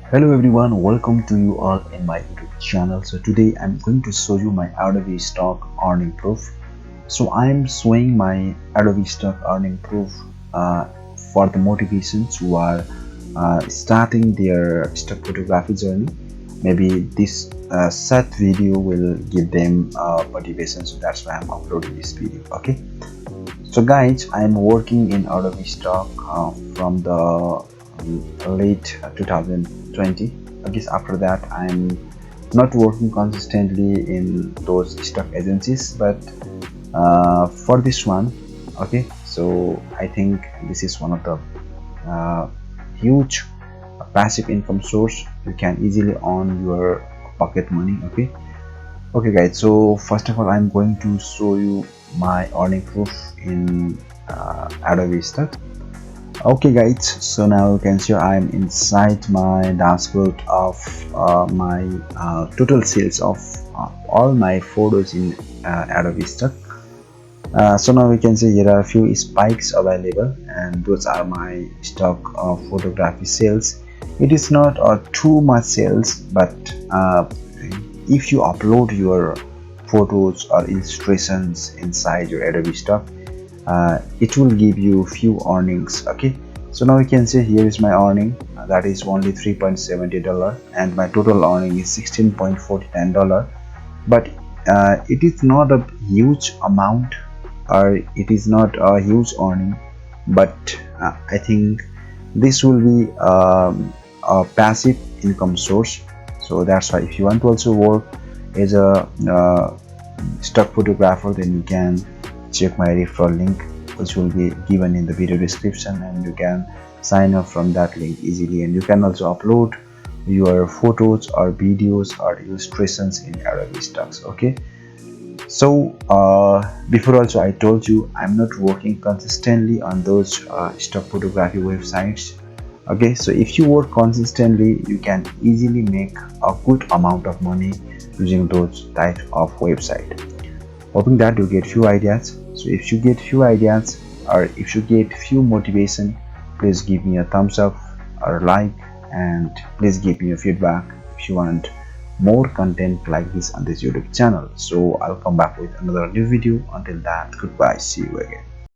Hello everyone, welcome to you all in my YouTube channel. So today I'm going to show you my Adobe Stock Earning Proof. So I'm showing my Adobe Stock Earning Proof for the motivations who are starting their stock photography journey. Maybe this set video will give them motivation, so that's why I'm uploading this video. Okay, so guys, I'm working in Adobe Stock from the late 2020. I guess after that I'm not working consistently in those stock agencies, but for this one, okay, so I think this is one of the huge passive income source. You can easily earn your pocket money. Okay guys, so first of all I'm going to show you my earning proof in Adobe Stock. Okay guys, so now you can see I'm inside my dashboard of my total sales of all my photos in Adobe Stock. So now we can see here are a few spikes available, and those are my stock photography sales. It is not too much sales, but if you upload your photos or illustrations inside your Adobe Stock, it will give you few earnings. Okay, so now you can see here is my earning, that is only $3.70, and my total earning is $16.49. but it is not a huge amount, or it is not a huge earning, but I think this will be a passive income source. So that's why if you want to also work as a stock photographer, then you can check my referral link, which will be given in the video description, and you can sign up from that link easily, and you can also upload your photos or videos or illustrations in Adobe Stocks. Okay, so before also I told you I'm not working consistently on those stock photography websites. Okay, so if you work consistently, you can easily make a good amount of money using those type of website. Hoping that you get few ideas. So if you get few ideas, or if you get few motivation, please give me a thumbs up or like, and please give me your feedback if you want more content like this on this YouTube channel. So I'll come back with another new video. Until that, goodbye, see you again.